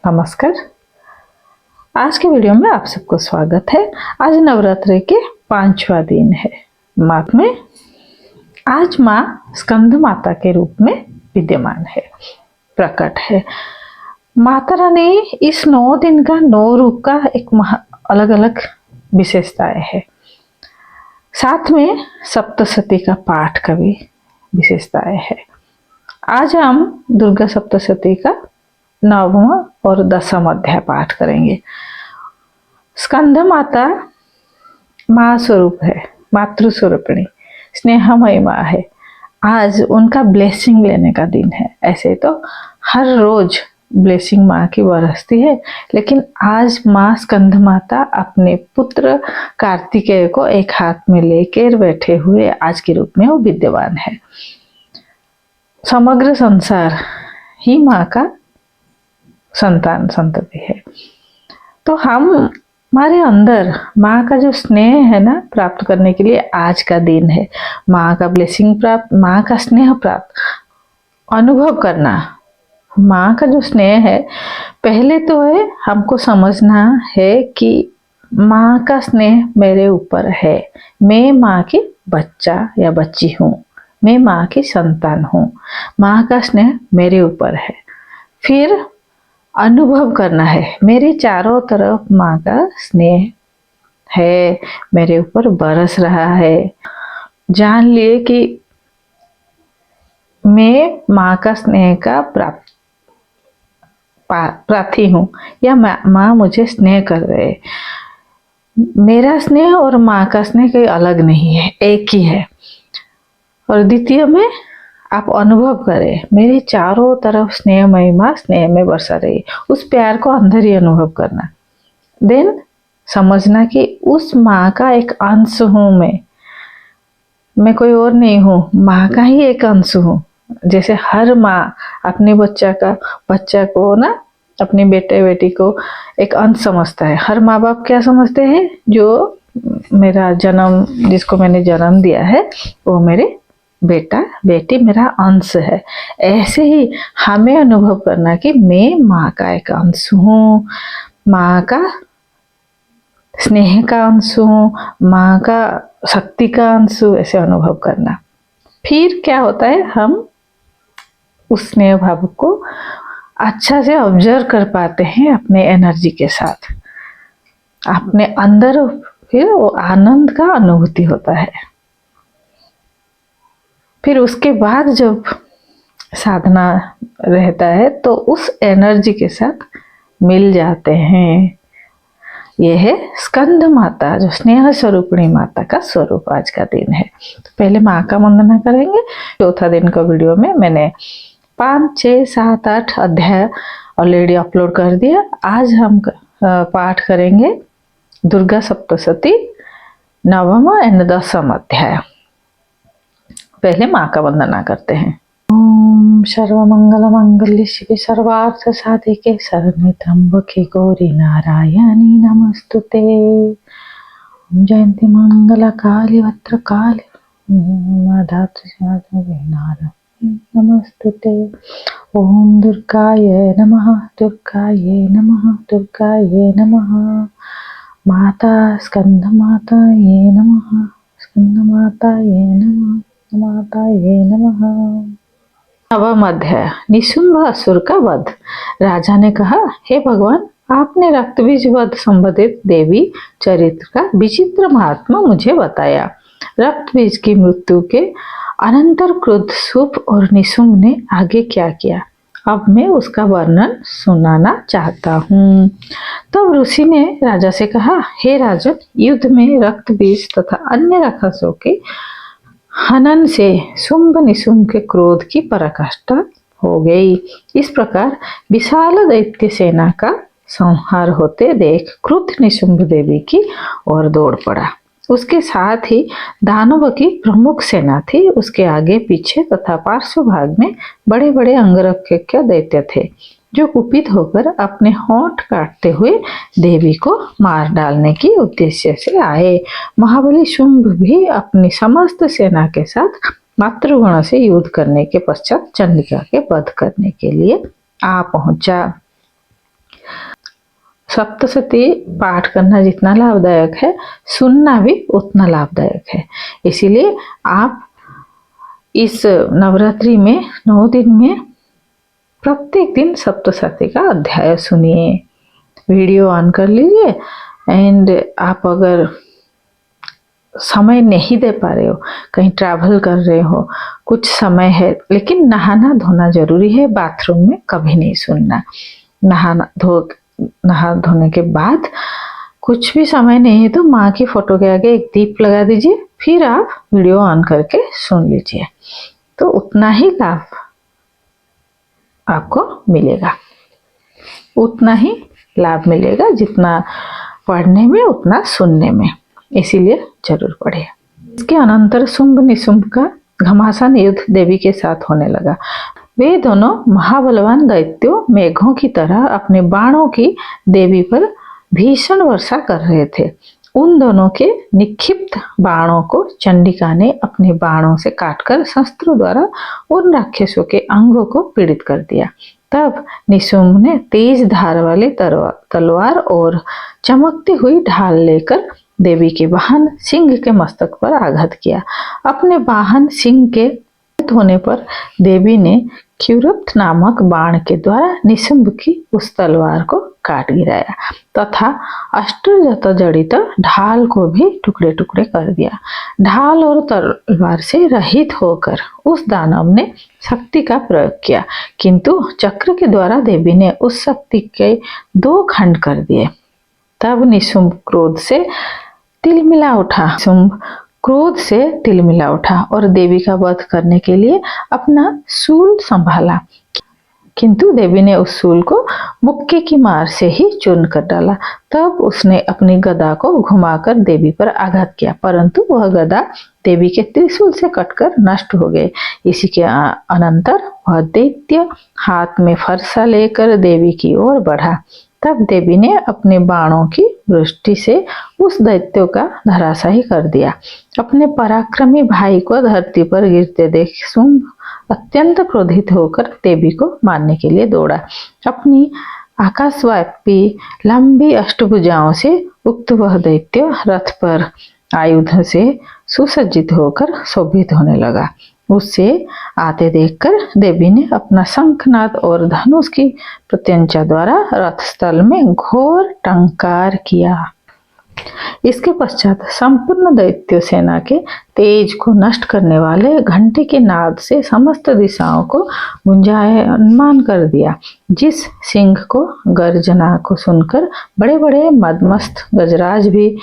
नमस्कार। आज के वीडियो में आप सबको स्वागत है। आज नवरात्रि के 5वां दिन है। माघ में आज माँ स्कंद माता के रूप में विद्यमान है, प्रकट है। माता रानी इस 9 दिन का 9 रूप का एक अलग अलग विशेषताएं है। साथ में सप्तशती का पाठ का भी विशेषताएं है। आज हम दुर्गा सप्तशती का 9वां और 10वां अध्याय पाठ करेंगे। स्कंद माता माँ स्वरूप है, मातृ स्वरूपिणी, स्नेहमयी माँ है। आज उनका ब्लेसिंग लेने का दिन है। ऐसे तो हर रोज ब्लेसिंग माँ की बरसती है, लेकिन आज माँ स्कंद माता अपने पुत्र कार्तिकेय को एक हाथ में लेकर बैठे हुए आज के रूप में वो विद्यमान है। समग्र संसार ही माँ का संतान संतति है। तो हमारे अंदर माँ का जो स्नेह है ना, प्राप्त करने के लिए आज का दिन है। माँ का ब्लेसिंग प्राप्त, माँ का स्नेह प्राप्त, अनुभव करना। माँ का जो स्नेह है, पहले तो है हमको समझना है कि माँ का स्नेह मेरे ऊपर है। मैं माँ की बच्चा या बच्ची हूँ, मैं माँ की संतान हूँ। माँ का स्नेह मेरे ऊपर है। फिर अनुभव करना है, मेरे चारों तरफ माँ का स्नेह है, मेरे ऊपर बरस रहा है। जान लिए कि मैं माँ का स्नेह का प्रार्थी हूँ, या माँ मुझे स्नेह कर रहे। मेरा स्नेह और माँ का स्नेह कोई अलग नहीं है, एक ही है। और द्वितीय में आप अनुभव करें, मेरे चारों तरफ स्नेहमयी माँ स्नेह में बरसा रही। उस प्यार को अंदर ही अनुभव करना। देन समझना कि उस माँ का एक अंश हूँ मैं कोई और नहीं हूँ, माँ का ही एक अंश हूँ। जैसे हर माँ अपने बच्चा को ना, अपने बेटे बेटी को एक अंश समझता है। हर माँ बाप क्या समझते हैं? जो मेरा जन्म, जिसको मैंने जन्म दिया है, वो मेरे बेटा बेटी मेरा अंश है। ऐसे ही हमें अनुभव करना कि मैं माँ का एक अंश हूँ, माँ का स्नेह का अंश हूँ, माँ का शक्ति का अंश हूँ। ऐसे अनुभव करना। फिर क्या होता है, हम उस स्नेह भाव को अच्छा से ऑब्जर्व कर पाते हैं अपने एनर्जी के साथ। अपने अंदर फिर वो आनंद का अनुभूति होता है। फिर उसके बाद जब साधना रहता है तो उस एनर्जी के साथ मिल जाते हैं। यह है स्कंद माता, जो स्नेह स्वरूपिणी माता का स्वरूप आज का दिन है। तो पहले माँ का वंदना करेंगे। चौथा दिन का वीडियो में मैंने 5, 6, 7, 8 अध्याय ऑलरेडी अपलोड कर दिया। आज हम पाठ करेंगे दुर्गा सप्तशती 9वां एंड 10वां अध्याय। पहले माँ का वंदना करते हैं। ओम सर्वमंगल मांगल्ये शिवे सर्वार्थ साधिके शरण्ये त्र्यंबके गौरी नारायणी नमस्तुते। ओम जयंती मंगला काली भद्रकाली नमस्तुते। ओम दुर्गाय नमः, दुर्गाय नमः, दुर्गाय नमः। माता स्कंद माताये नमः, स्कंद माताये नमः, माताये नमः। 9वां अध्याय, निशुंभ असुर का वध। राजा ने कहा, हे भगवान, आपने रक्तबीज वध संबंधित देवी चरित्र का विचित्र महात्मा मुझे बताया। रक्तबीज की मृत्यु के अनंतर क्रुद्ध शुभ और निशुंभ ने आगे क्या किया, अब मैं उसका वर्णन सुनाना चाहता हूँ। तब ऋषि ने राजा से कहा, हे राजन, युद्ध में रक्तबीज तथा अन्य राक्षसों के हनन से शुंभ निशुंभ के क्रोध की पराकाष्ठा हो गई। इस प्रकार विशाल दैत्य सेना का संहार होते देख क्रुद्ध निशुंभ देवी की ओर दौड़ पड़ा। उसके साथ ही दानव की प्रमुख सेना थी। उसके आगे पीछे तथा पार्श्व भाग में बड़े बड़े अंगरक्षक दैत्य थे, जो कुपित होकर अपने होंठ काटते हुए देवी को मार डालने की उद्देश्य से आए। महाबली शुंभ भी अपनी समस्त सेना के साथ मातृगण से युद्ध करने के पश्चात चंडिका के वध करने के लिए आ पहुंचा। सप्तशती पाठ करना जितना लाभदायक है, सुनना भी उतना लाभदायक है। इसीलिए आप इस नवरात्रि में 9 दिन में प्रत्येक दिन सप्तशती का अध्याय सुनिए। वीडियो ऑन कर लीजिए एंड आप अगर समय नहीं दे पा रहे हो, कहीं ट्रैवल कर रहे हो, कुछ समय है लेकिन नहाना धोना जरूरी है, बाथरूम में कभी नहीं सुनना। नहा धोने के बाद कुछ भी समय नहीं है तो माँ की फोटो के आगे एक दीप लगा दीजिए, फिर आप वीडियो ऑन करके सुन लीजिए, तो उतना ही लाभ आपको मिलेगा, उतना ही लाभ मिलेगा जितना पढ़ने में उतना सुनने में। इसीलिए जरूर पढ़िए। इसके अनंतर शुंभ निशुंभ का घमासान युद्ध देवी के साथ होने लगा। वे दोनों महाबलवान दैत्यों मेघों की तरह अपने बाणों की देवी पर भीषण वर्षा कर रहे थे। उन दोनों के निक्षिप्त बाणों को चंडिका ने अपने बाणों से काटकर शस्त्रों द्वारा उन राक्षसों के अंगों को पीड़ित कर दिया। तब निशुंभ ने तेज धार वाले तलवार और चमकती हुई ढाल लेकर देवी के वाहन सिंह के मस्तक पर आघात किया। अपने वाहन सिंह के होने पर देवी ने क्षुरप्त नामक बाण के द्वारा निशुंभ की उस तलवार को काट गिराया तथा अष्टजत जड़ित ढाल को भी टुकड़े टुकड़े कर दिया। ढाल और तलवार से रहित होकर उस दानव ने शक्ति का प्रयोग किया, किंतु चक्र के द्वारा देवी ने उस शक्ति के 2 खंड कर दिए। तब निशुंभ क्रोध से तिलमिला उठा और देवी का वध करने के लिए अपना शूल संभाला, किंतु देवी ने उस शूल को मुक्के की मार से ही चूर्ण कर डाला। तब उसने अपनी गदा को घुमाकर देवी पर आघात किया, परंतु वह गदा देवी के त्रिशूल से कटकर नष्ट हो गई। इसी के अनंतर वह दैत्य हाथ में फरसा लेकर देवी की ओर बढ़ा। तब देवी ने अपने बाणों की वृष्टि से उस दैत्य का धराशायी कर दिया। अपने पराक्रमी भाई को धरती पर गिरते देख शुंभ अत्यंत क्रोधित होकर देवी को मारने के लिए दौड़ा। अपनी आकाशव्यापी लंबी अष्टभुजाओं से उक्त वह दैत्य रथ पर आयुध से सुसज्जित होकर शोभित होने लगा। उससे आते देखकर देवी ने अपना शंखनाद और धनुष की प्रत्यंचा द्वारा रथस्थल में घोर टंकार किया। इसके पश्चात संपूर्ण दैत्य सेना के तेज को नष्ट करने वाले घंटे के नाद से समस्त दिशाओं को गुंजायमान कर दिया। जिस सिंह को गर्जना को सुनकर बड़े बड़े मदमस्त गजराज भी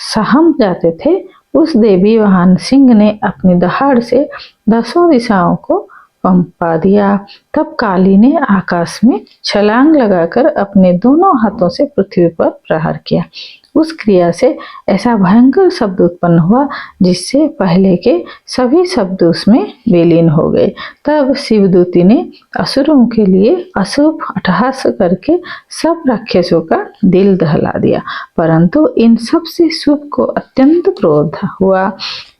सहम जाते थे, उस देवी वाहन सिंह ने अपनी दहाड़ से 10 दिशाओं को कंपा दिया। तब काली ने आकाश में छलांग लगाकर अपने दोनों हाथों से पृथ्वी पर प्रहार किया। उस क्रिया से ऐसा भयंकर शब्द उत्पन्न हुआ जिससे पहले के सभी शब्द उसमें विलीन हो गए। तब शिवदूती ने असुरों के लिए अशुभ अट्टहास करके सब राक्षसों का दिल दहला दिया, परंतु इन सब से शुंभ को अत्यंत क्रोध हुआ।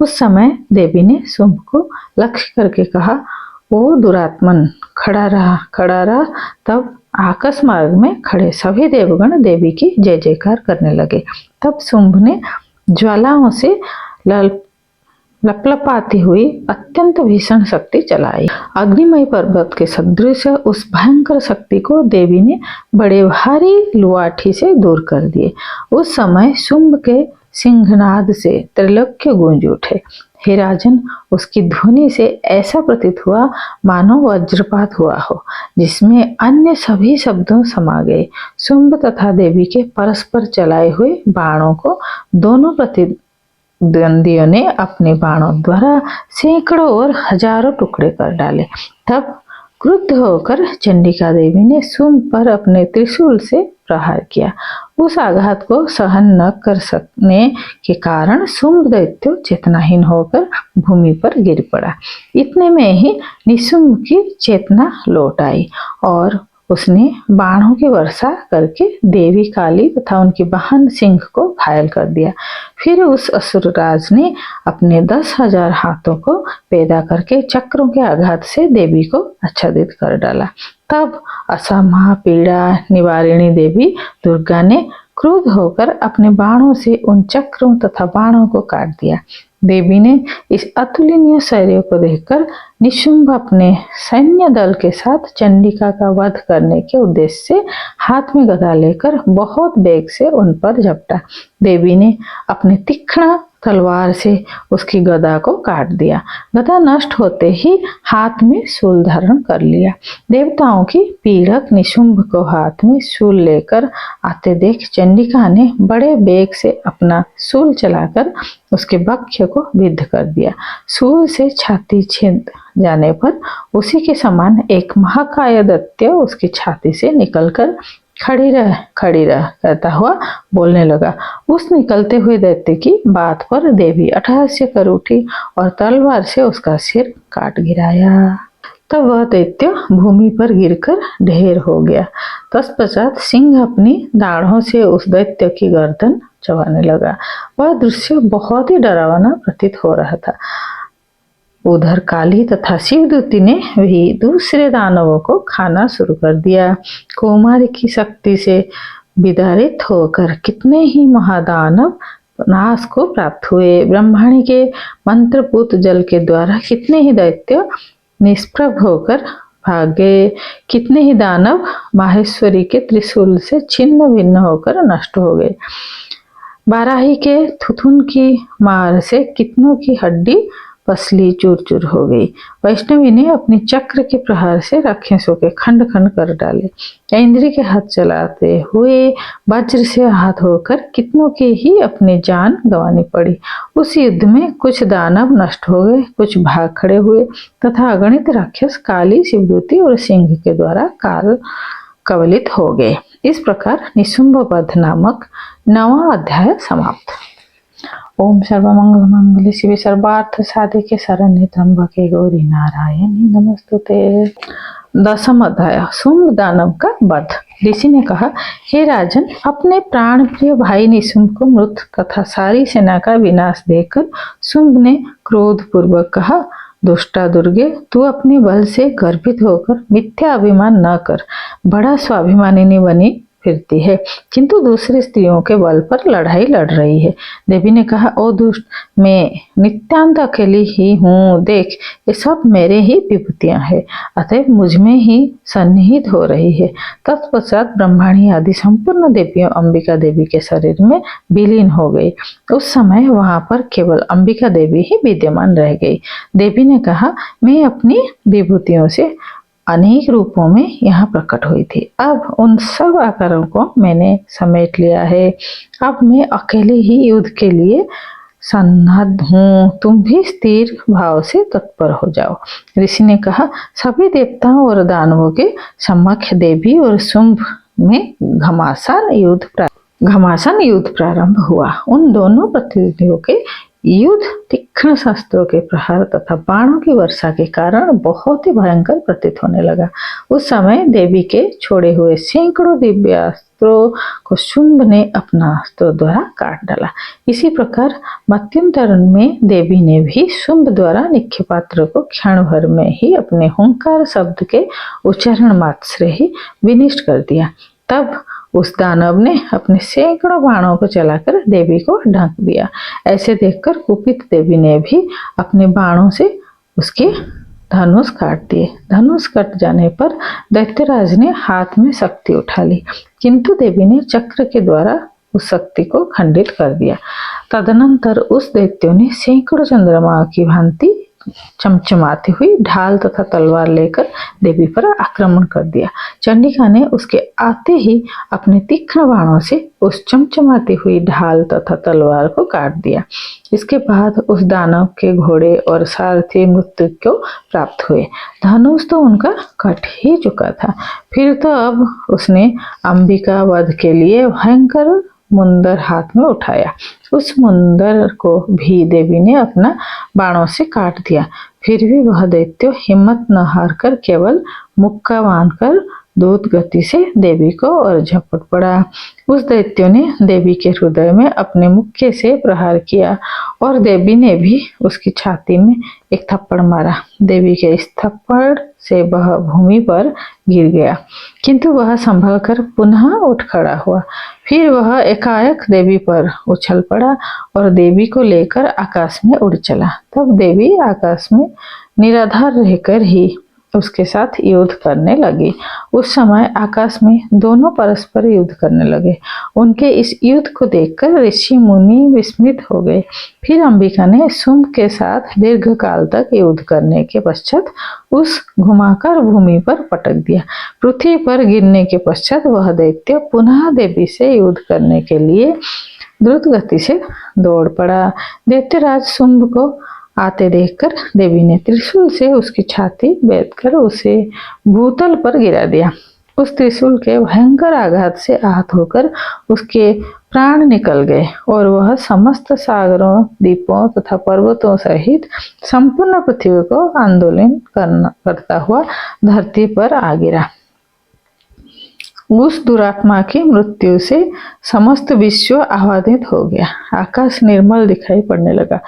उस समय देवी ने शुंभ को लक्ष्य करके कहा, ओ दुरात्मन, खड़ा रहा। तब आकाश मार्ग में खड़े सभी देवगण देवी की जय जयकार करने लगे। तब शुंभ ने ज्वालाओं से लपलपाती हुई अत्यंत भीषण शक्ति चलाई। अग्निमय पर्वत के सदृश उस भयंकर शक्ति को देवी ने बड़े भारी लुआठी से दूर कर दिए। उस समय शुंभ के सिंहनाद से त्रैलोक्य गूंज उठे। हे राजन, उसकी ध्वनि से ऐसा प्रतीत हुआ मानो वज्रपात हुआ हो, जिसमें अन्य सभी शब्दों समा गए। शुंभ तथा देवी के परस्पर चलाए हुए बाणों को दोनों प्रतिद्वंदियों ने अपने बाणों द्वारा सैकड़ों और हजारों टुकड़े कर डाले। तब क्रुद्ध होकर चंडिका देवी ने शुंभ पर अपने त्रिशूल से प्रहार किया। उस आघात को सहन न कर सकने के कारण शुंभ दैत्य चेतनाहीन होकर भूमि पर गिर पड़ा। इतने में ही निशुंभ की चेतना लौट आई और उसने बाणों की वर्षा करके देवी काली तथा उनकी बहन सिंह को घायल कर दिया। फिर उस असुरराज ने अपने 10,000 हाथों को पैदा करके चक्रों के आघात से देवी को आच्छादित कर डाला। तब असमहा पीड़ा निवारिणी देवी दुर्गा ने क्रुद्ध होकर अपने बाणों से उन चक्रों तथा बाणों को काट दिया। देवी ने इस अतुलनीय शौर्य को देखकर निशुंभ अपने सैन्य दल के साथ चंडिका का वध करने के उद्देश्य से हाथ में गदा लेकर बहुत वेग से उन पर झपटा। देवी ने अपने तीक्ष्ण तलवार से उसकी गदा को काट दिया। गदा नष्ट होते ही हाथ में शूल धारण कर लिया। देवताओं की पीड़क निशुंभ को हाथ में शूल लेकर आते देख चंडिका ने बड़े वेग से अपना शूल चलाकर उसके वक्ष को विद्ध कर दिया। शूल से छाती छिद जाने पर उसी के समान एक महाकाय दैत्य उसकी छाती से निकलकर खड़ी रह कहता हुआ बोलने लगा। उस निकलते हुए दैत्य की बात पर देवी अट्टहास्य कर उठी और तलवार से उसका सिर काट गिराया। तब वह दैत्य भूमि पर गिरकर ढेर हो गया। तत्पश्चात सिंह अपनी दाढ़ों से उस दैत्य की गर्दन चबाने लगा। वह दृश्य बहुत ही डरावना प्रतीत हो रहा था। उधर काली तथा शिवदूती ने भी दूसरे दानवों को खाना शुरू कर दिया। कुमारी की शक्ति से विदारित होकर कितने ही महादानव नाश को प्राप्त हुए। ब्रह्माणी के मंत्रपूत जल के द्वारा कितने ही दैत्य निष्प्रभ होकर भागे। कितने ही दानव माहेश्वरी के त्रिशूल से छिन्न भिन्न होकर नष्ट हो गए। बाराही के थुथुन की मार से कितनों की हड्डी पसली चूर चूर हो गई। वैष्णवी ने अपने चक्र के प्रहार से राक्षसों के खंड खंड कर डाले। इंद्री के हाथ चलाते हुए वज्र से आहत होकर कितनों के ही अपनी जान गंवानी पड़ी। उस युद्ध में कुछ दानव नष्ट हो गए, कुछ भाग खड़े हुए तथा अगणित राक्षस काली, शिवदूती और सिंह के द्वारा काल कवलित हो गए। इस प्रकार निशुंभ वध नामक 9वां अध्याय समाप्त। ओम सर्वमंगल मांगल्ये शिवे सर्वार्थ साधिके शरण्ये त्र्यंबके गौरी नारायणी नमस्तुते। 10वां अध्याय शुंभ दानव का वध। ऋषि ने कहा, हे राजन, अपने प्राण प्रिय भाई निशुंभ को मृत तथा सारी सेना का विनाश देखकर शुंभ ने क्रोध पूर्वक कहा, दुष्टा दुर्गे, तू अपने बल से गर्वित होकर मिथ्या अभिमान न कर। बड़ा स्वाभिमानिनी बनी फिरती है, किंतु दूसरी स्त्रियों के बल पर लड़ाई लड़ रही है। देवी ने कहा, ओ दुष्ट, मैं नित्यांत अकेली ही हूँ। देख, ये सब मेरे ही विभूतियां हैं, अतएव मुझ में ही सन्निहित हो रही है। तत्पश्चात ब्रह्माणी आदि संपूर्ण देवियों अंबिका देवी के शरीर में विलीन हो गई। उस समय वहां पर केवल अंबिका देवी ही विद्यमान रह गई। देवी ने कहा, मैं अपनी विभूतियों से अनेक रूपों में यहाँ प्रकट हुई थी। अब उन सब आकारों को मैंने समेट लिया है। अब मैं अकेले ही युद्ध के लिए सन्नद्ध हूँ। तुम भी स्थिर भाव से तत्पर हो जाओ। ऋषि ने कहा, सभी देवताओं और दानवों के सम्मुख देवी और शुंभ में घमासान युद्ध प्रारंभ हुआ। उन दोनों प्रतिनिधियों के युद्ध तीक्ष्ण शस्त्रों के प्रहार तथा बाणों की वर्षा के कारण बहुत ही भयंकर प्रतीत होने लगा। उस समय देवी के छोड़े हुए सैकड़ों दिव्यास्त्रों को शुंभ ने अपना अस्त्रों द्वारा काट डाला। इसी प्रकार मत्यंतर में देवी ने भी शुंभ द्वारा निक्षेपास्त्र को क्षण भर में ही अपने हुंकार शब्द के उच्चारण मात्र से ही विनिष्ट कर दिया। तब उस दानव ने अपने सैकड़ों बाणों को चलाकर देवी को ढक दिया। ऐसे देखकर कुपित देवी ने भी अपने बाणों से उसके धनुष काट दिए। धनुष कट जाने पर दैत्यराज ने हाथ में शक्ति उठा ली, किंतु देवी ने चक्र के द्वारा उस शक्ति को खंडित कर दिया। तदनंतर उस दैत्यों ने सैकड़ों चंद्रमा की भांति चमचमाती हुई ढाल तथा तलवार लेकर देवी पर आक्रमण कर दिया। चंडिका ने उसके आते ही अपने तीक्ष्ण बाणों से उस चमचमाती हुई ढाल तथा तलवार को काट दिया। इसके बाद उस दानव के घोड़े और सारथी मृत्यु को प्राप्त हुए। धनुष तो उनका कट ही चुका था। फिर तो अब उसने अंबिका वध के लिए भयंकर मुंदर हाथ में उठाया। उस मुंदर को भी देवी ने अपना बाणों से काट दिया। फिर भी वह दैत्य हिम्मत न हारकर केवल मुक्का बांधकर द्रुत गति से देवी को और झपट पड़ा। उस दैत्य ने देवी के हृदय में अपने मुक्के से प्रहार किया और देवी ने भी उसकी छाती में एक थप्पड़ मारा। देवी के इस थप्पड़ से वह भूमि पर गिर गया, किंतु वह संभल कर पुनः उठ खड़ा हुआ। फिर वह एकाएक देवी पर उछल पड़ा और देवी को लेकर आकाश में उड़ चला। तब देवी आकाश में निराधार रहकर ही उसके साथ युद्ध करने लगी। उस समय आकाश में दोनों परस्पर युद्ध करने लगे। उनके इस युद्ध को देखकर ऋषि मुनि विस्मित हो गए। फिर अंबिका ने शुंभ के साथ दीर्घ काल तक युद्ध करने के पश्चात उस घुमाकर भूमि पर पटक दिया। पृथ्वी पर गिरने के पश्चात वह दैत्य पुनः देवी से युद्ध करने के लिए द्रुत गति से दौड़ पड़ा। दैत्यराज शुंभ को आते देखकर देवी ने त्रिशूल से उसकी छाती बेधकर उसे भूतल पर गिरा दिया। उस त्रिशूल के भयंकर आघात से आहत होकर उसके प्राण निकल गए और वह समस्त सागरों, द्वीपों तथा पर्वतों सहित संपूर्ण पृथ्वी को आंदोलन करता हुआ धरती पर आ गिरा। उस दुरात्मा की मृत्यु से समस्त विश्व आह्लादित हो गया। आकाश निर्मल दिखाई पड़ने लगा।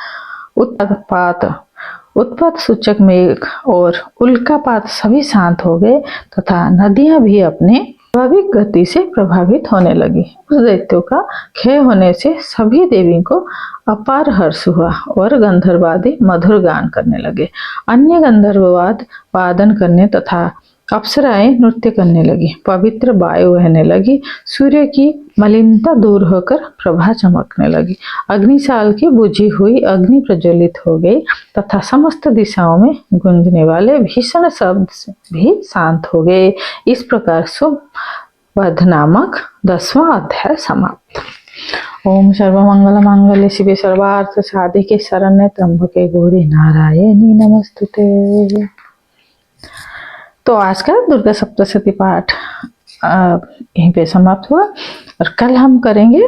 उत्पात सूचक मेघ और उल्कापात सभी शांत हो गए तथा नदियां भी अपने स्वाभाविक गति से प्रभावित होने लगी। उस दैत्यों का क्षय होने से सभी देवी को अपार हर्ष हुआ और गंधर्वादी मधुर गान करने लगे। अन्य गंधर्ववाद वादन करने तथा अप्सराएं नृत्य करने लगी। पवित्र वायु बहने लगी। सूर्य की मलिनता दूर होकर प्रभा चमकने लगी। अग्निशाल की बुझी हुई अग्नि प्रज्वलित हो गई तथा समस्त दिशाओं में गूंजने वाले भीषण शब्द भी शांत हो गए। इस प्रकार शुंभ नामक 10वां अध्याय समाप्त। ओम सर्वमंगल मांगल्ये शिवे सर्वार्थ साधिके शरण्ये त्र्यंबके गौरी नारायणी नमस्तुते। तो आज का दुर्गा सप्तशती पाठ यहीं पे समाप्त हुआ और कल हम करेंगे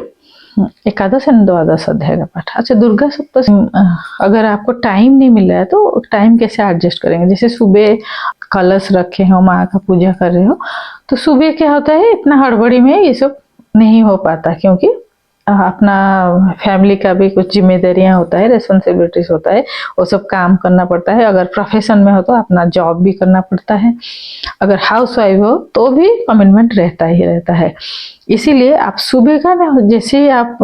एकादश और द्वादश अध्याय का पाठ। अच्छा, दुर्गा सप्तशती अगर आपको टाइम नहीं मिल रहा है तो टाइम कैसे एडजस्ट करेंगे? जैसे सुबह कलश रखे हो, माँ का पूजा कर रहे हो, तो सुबह क्या होता है, इतना हड़बड़ी में ये सब नहीं हो पाता क्योंकि अपना फैमिली का भी कुछ जिम्मेदारियां होता है, रेस्पॉन्सिबिलिटीज होता है, वो सब काम करना पड़ता है। अगर प्रोफेशन में हो तो अपना जॉब भी करना पड़ता है। अगर हाउस वाइफ हो तो भी कमिटमेंट रहता ही रहता है। इसीलिए आप सुबह का ना, जैसे आप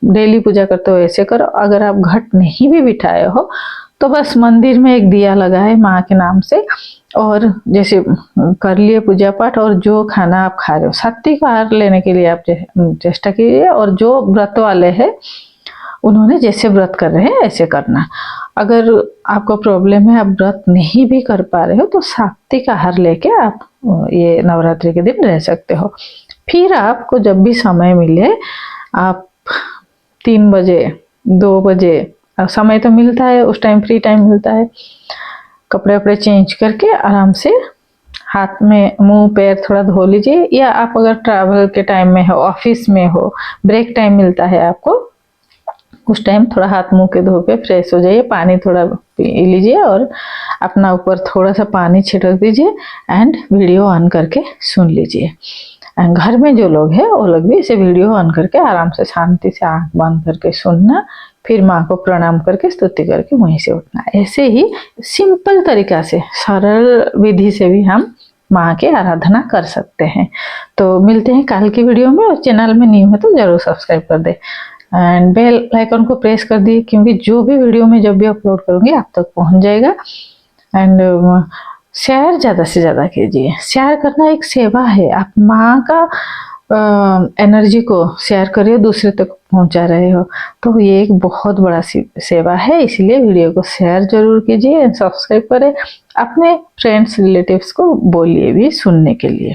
डेली पूजा करते हो ऐसे करो। अगर आप घट नहीं भी बिठाए हो तो बस मंदिर में एक दिया लगाए माँ के नाम से और जैसे कर लिए पूजा पाठ, और जो खाना आप खा रहे हो सात्विक आहार लेने के लिए आप चेष्टा कीजिए। और जो व्रत वाले हैं उन्होंने जैसे व्रत कर रहे हैं ऐसे करना। अगर आपको प्रॉब्लम है, आप व्रत नहीं भी कर पा रहे हो तो सात्विक आहार लेके आप ये नवरात्रि के दिन रह सकते हो। फिर आपको जब भी समय मिले आप 3 बजे 2 बजे समय तो मिलता है, उस टाइम फ्री टाइम मिलता है, कपड़े वपड़े चेंज करके आराम से हाथ में मुंह पैर थोड़ा धो लीजिए। या आप अगर ट्रैवल के टाइम में हो, ऑफिस में हो, ब्रेक टाइम मिलता है आपको, उस टाइम थोड़ा हाथ मुंह के धो के फ्रेश हो जाइए, पानी थोड़ा पी लीजिए और अपना ऊपर थोड़ा सा पानी छिड़क दीजिए एंड वीडियो ऑन करके सुन लीजिए। घर में जो लोग हैं वो लोग भी इसे वीडियो ऑन करके आराम से शांति से आंख बंद करके सुनना, फिर माँ को प्रणाम करके स्तुति करके वहीं से उठना। ऐसे ही सिंपल तरीका से, सरल विधि से भी हम माँ की आराधना कर सकते हैं। तो मिलते हैं कल की वीडियो में, और चैनल में न्यू है तो जरूर सब्सक्राइब कर दे एंड बेल आइकन को प्रेस कर दिए, क्योंकि जो भी वीडियो में जब भी अपलोड करूँगी आप तक पहुँच जाएगा। एंड शेयर ज़्यादा से ज़्यादा कीजिए। शेयर करना एक सेवा है। आप माँ का एनर्जी को शेयर करिए, दूसरे तक पहुंचा रहे हो, तो ये एक बहुत बड़ा सेवा है। इसलिए वीडियो को शेयर जरूर कीजिए, सब्सक्राइब करें, अपने फ्रेंड्स रिलेटिव्स को बोलिए भी सुनने के लिए।